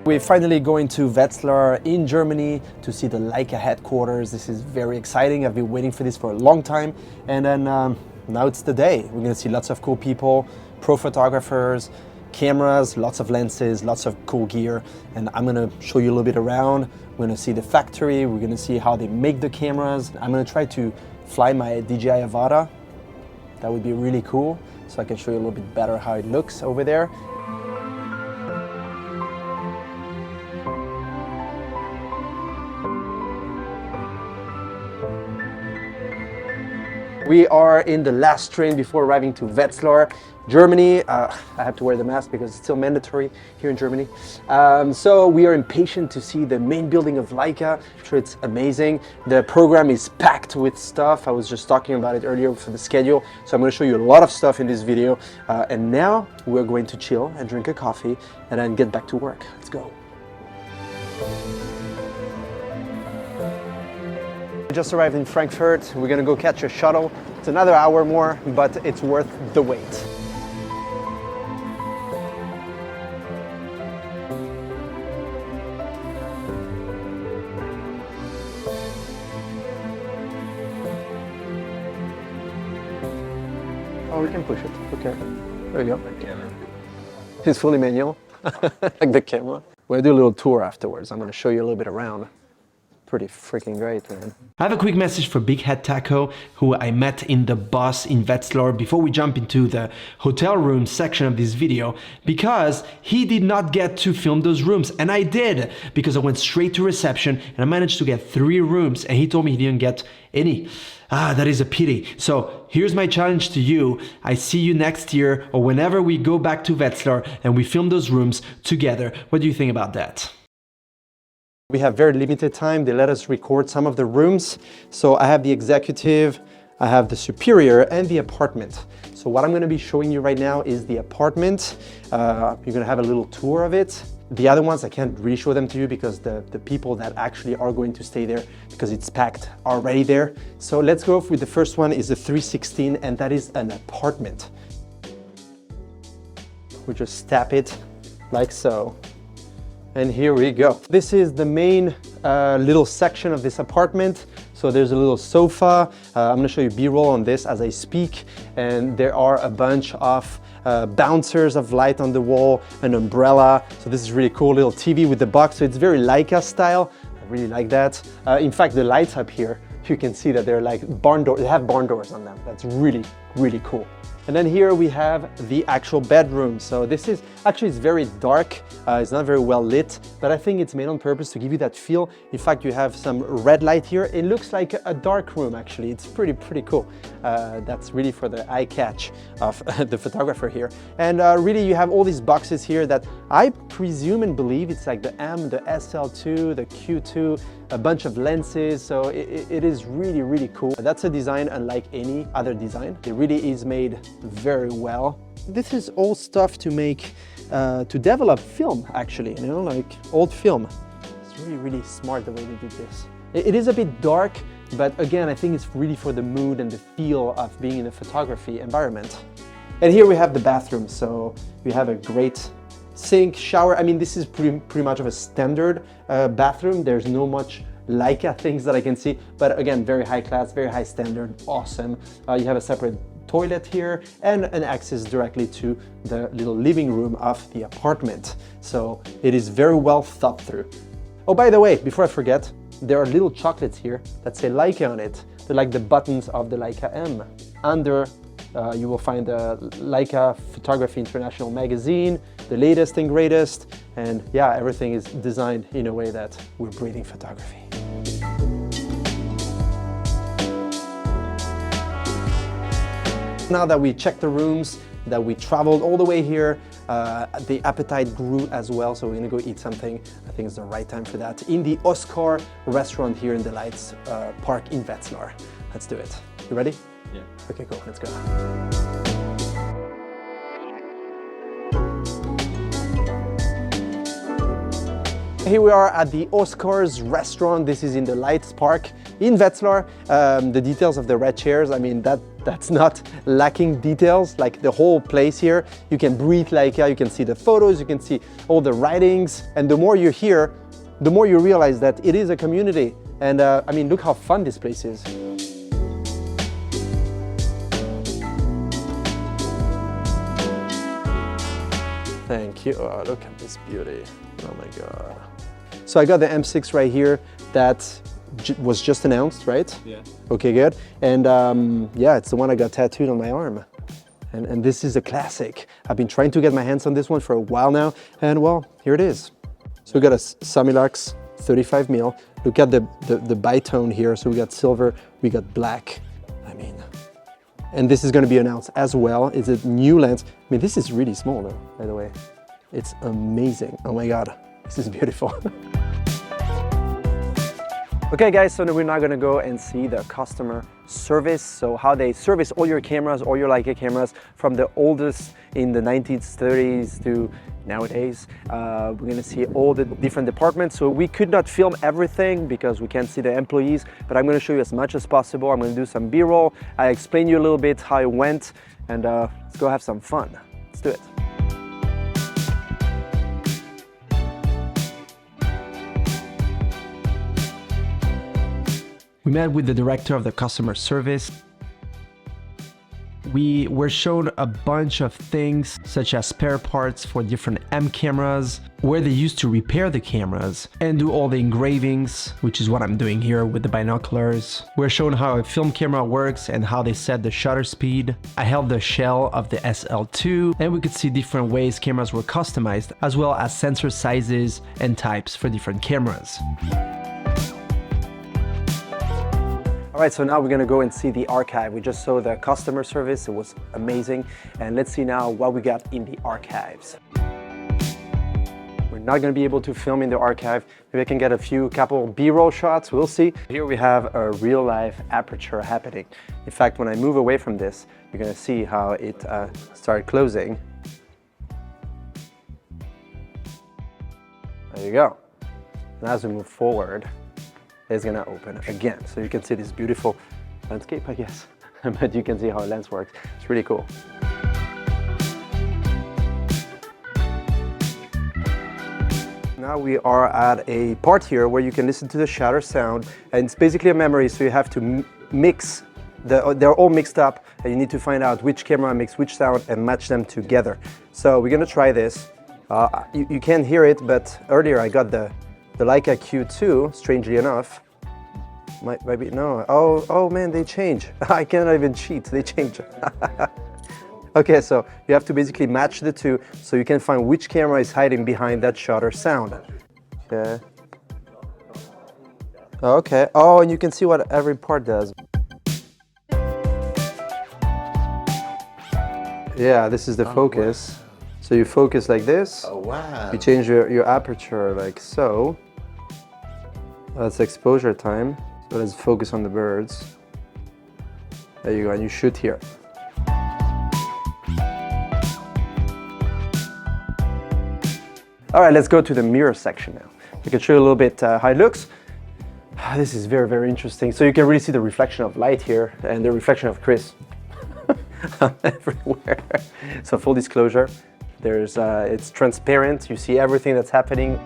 We're finally going to Wetzlar in Germany to see the Leica headquarters. This is very exciting. I've been waiting for this for a long time. And then now it's the day. We're going to see lots of cool people, pro photographers, cameras, lots of lenses, lots of cool gear. And I'm going to show you a little bit around. We're going to see the factory. We're going to see how they make the cameras. I'm going to try to fly my DJI avata. That would be really cool. So I can show you a little bit better how it looks over there. We are in the last train before arriving to Wetzlar, Germany. I have to wear the mask because it's still mandatory here in Germany. So we are impatient to see the main building of Leica. I'm sure it's amazing. The program is packed with stuff. I was just talking about it earlier for the schedule. So I'm going to show you a lot of stuff in this video. And now we're going to chill and drink a coffee and then get back to work. Let's go. We just arrived in Frankfurt. We're gonna go catch a shuttle. It's another hour more, but it's worth the wait. Oh, we can push it. Okay. There you go. It's fully manual, like the camera. We'll do a little tour afterwards. I'm gonna show you a little bit around. Pretty freaking great, man. I have a quick message for Big Head Taco, who I met in the bus in Wetzlar before we jump into the hotel room section of this video, because he did not get to film those rooms, and I did, because I went straight to reception and I managed to get 3 rooms, and he told me he didn't get any. That is a pity. So here's my challenge to you. I see you next year or whenever we go back to Wetzlar and we film those rooms together. What do you think about that? We have very limited time. They let us record some of the rooms. So I have the executive, I have the superior, and the apartment. So what I'm going to be showing you right now is the apartment. You're going to have a little tour of it. The other ones, I can't really show them to you because the people that actually are going to stay there, because it's packed, are already there. So let's go with the first one. Is the 316, and that is an apartment. We just tap it like so. And here we go. This is the main little section of this apartment. So there's a little sofa. I'm gonna show you B-roll on this as I speak. And there are a bunch of bouncers of light on the wall, an umbrella. So this is really cool, little TV with the box. So it's very Leica style. I really like that. In fact, the lights up here, you can see that they're like barn doors. They have barn doors on them. That's really, really cool. And then here we have the actual bedroom. So this is actually, it's very dark. It's not very well lit, but I think it's made on purpose to give you that feel. In fact, you have some red light here. It looks like a dark room, actually. It's pretty cool. That's really for the eye catch of the photographer here. And really, you have all these boxes here that I presume and believe it's like the M, the SL2, the Q2, a bunch of lenses. So it is really, really cool. That's a design unlike any other design. It really is made very well. This is all stuff to make, to develop film, actually, you know, like old film. It's really, really smart the way they did this. It is a bit dark, but again, I think it's really for the mood and the feel of being in a photography environment. And here we have the bathroom. So we have a great sink, shower. I mean, this is pretty much of a standard bathroom. There's no much Leica things that I can see, but again, very high class, very high standard, awesome. You have a separate toilet here and an access directly to the little living room of the apartment. So it is very well thought through. Oh, by the way, before I forget, there are little chocolates here that say Leica on it. They're like the buttons of the Leica M. Under you will find the Leica Photography International magazine, the latest and greatest, and yeah, everything is designed in a way that we're breathing photography. Now that we checked the rooms, that we traveled all the way here, the appetite grew as well, so we're gonna go eat something. I think it's the right time for that in the Oskar restaurant here in the Lights Park in Wetzlar. Let's do it. You ready? Yeah. Okay, cool, let's go. Here we are at the Oskar's restaurant. This is in the Lights Park. In Wetzlar, the details of the red chairs, I mean, that's not lacking details, like the whole place here. You can breathe Leica, you can see the photos, you can see all the writings, and the more you're here, the more you realize that it is a community. And I mean, look how fun this place is. Thank you. Oh, look at this beauty. Oh my God. So I got the M6 right here that was just announced, right? Yeah. Okay, good. And yeah, it's the one I got tattooed on my arm. And this is a classic. I've been trying to get my hands on this one for a while now, and well, here it is. So we got a Samilux 35 mil. Look at the bitone here. So we got silver, we got black. I mean, and this is going to be announced as well. It's a new lens. I mean, this is really small though, by the way. It's amazing. Oh my God, this is beautiful. Okay guys, so now we're now gonna go and see the customer service. So how they service all your cameras, all your Leica cameras, from the oldest in the 1930s to nowadays. We're gonna see all the different departments. So we could not film everything because we can't see the employees, but I'm gonna show you as much as possible. I'm gonna do some B-roll. I explain you a little bit how it went, and let's go have some fun. Let's do it. We met with the director of the customer service. We were shown a bunch of things such as spare parts for different M cameras, where they used to repair the cameras and do all the engravings, which is what I'm doing here with the binoculars. We're shown how a film camera works and how they set the shutter speed. I held the shell of the SL2, and we could see different ways cameras were customized, as well as sensor sizes and types for different cameras. All right, so now we're gonna go and see the archive. We just saw the customer service, it was amazing. And let's see now what we got in the archives. We're not gonna be able to film in the archive. Maybe I can get a couple B-roll shots, we'll see. Here we have a real life aperture happening. In fact, when I move away from this, you're gonna see how it started closing. There you go. And as we move forward, it's gonna open again. So you can see this beautiful landscape, I guess. But you can see how a lens works. It's really cool. Now we are at a part here where you can listen to the shutter sound, and it's basically a memory, so you have to mix, they're all mixed up, and you need to find out which camera makes which sound and match them together. So we're gonna try this. You can't hear it, but earlier I got the Leica Q2, strangely enough. Maybe, no, oh man, they change. I cannot even cheat, they change. Okay, so you have to basically match the two so you can find which camera is hiding behind that shutter sound. Okay. Okay, oh, and you can see what every part does. Yeah, this is the focus. So you focus like this. Oh, wow. You change your aperture like so. That's exposure time. So let's focus on the birds. There you go, and you shoot here. All right, let's go to the mirror section now. I can show you a little bit how it looks. This is very, very interesting. So you can really see the reflection of light here and the reflection of Chris everywhere. So full disclosure, it's transparent. You see everything that's happening.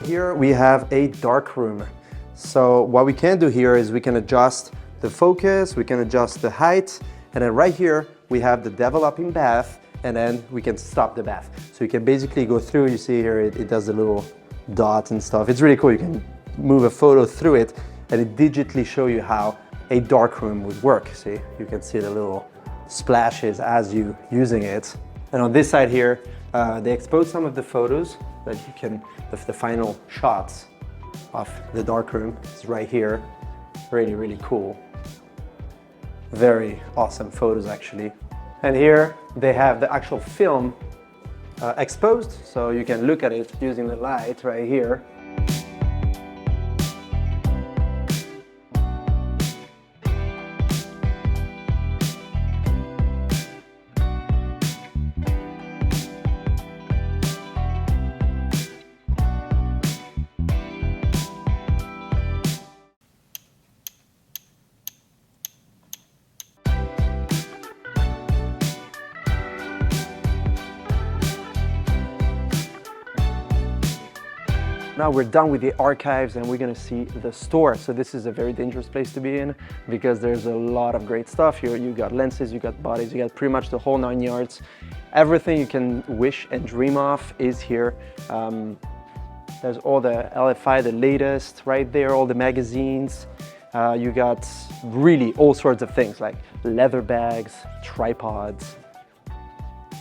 Here we have a dark room. So what we can do here is we can adjust the focus, we can adjust the height, and then right here we have the developing bath, and then we can stop the bath. So you can basically go through, you see here it does a little dot and stuff. It's really cool. You can move a photo through it and it digitally show you how a dark room would work. See, you can see the little splashes as you using it. And on this side here, they expose some of the photos that you can, the final shots of the darkroom is right here. Really, really cool. Very awesome photos actually. And here they have the actual film exposed, so you can look at it using the light right here. Now we're done with the archives and we're gonna see the store. So this is a very dangerous place to be in because there's a lot of great stuff here. You got lenses, you got bodies, you got pretty much the whole 9 yards. Everything you can wish and dream of is here. There's all the LFI, the latest right there, all the magazines. You got really all sorts of things like leather bags, tripods.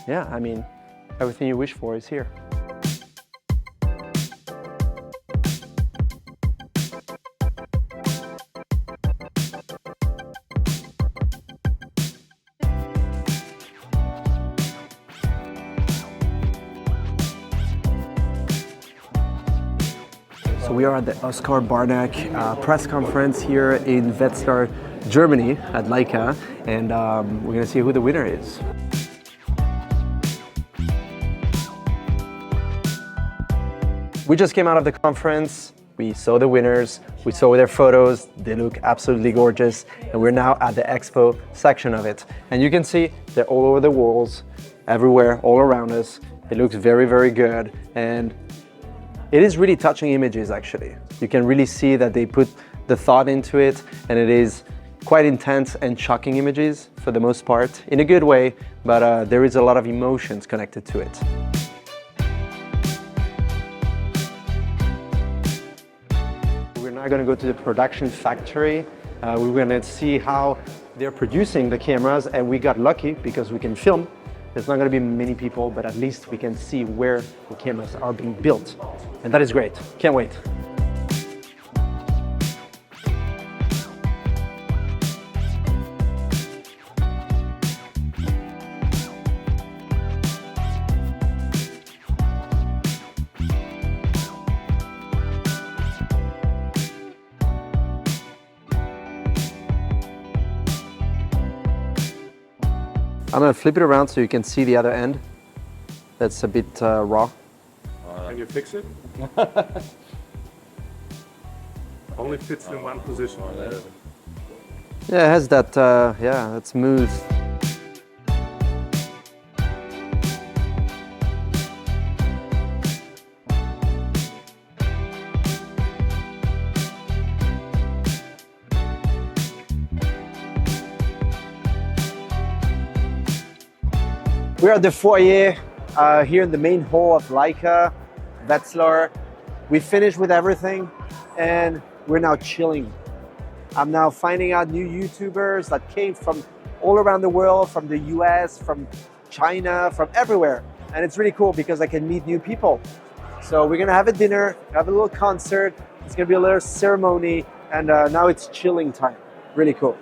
Yeah, I mean, everything you wish for is here. So we are at the Oskar Barnak press conference here in Wetzlar, Germany at Leica, and we're gonna see who the winner is. We just came out of the conference, we saw the winners, we saw their photos, they look absolutely gorgeous, and we're now at the expo section of it. And you can see they're all over the walls, everywhere, all around us. It looks very, very good. And it is really touching images, actually. You can really see that they put the thought into it, and it is quite intense and shocking images for the most part, in a good way, but there is a lot of emotions connected to it. We're now going to go to the production factory. We're going to see how they're producing the cameras, and we got lucky because we can film. There's not going to be many people, but at least we can see where the cameras are being built. And that is great. Can't wait. I'm going to flip it around so you can see the other end. That's a bit raw. Can you fix it? Only fits in one position. Yeah, it has that, yeah, that's smooth. We're at the foyer here in the main hall of Leica, Wetzlar. We finished with everything and we're now chilling. I'm now finding out new YouTubers that came from all around the world, from the US, from China, from everywhere. And it's really cool because I can meet new people. So we're gonna have a dinner, have a little concert. It's gonna be a little ceremony, and now it's chilling time. Really cool.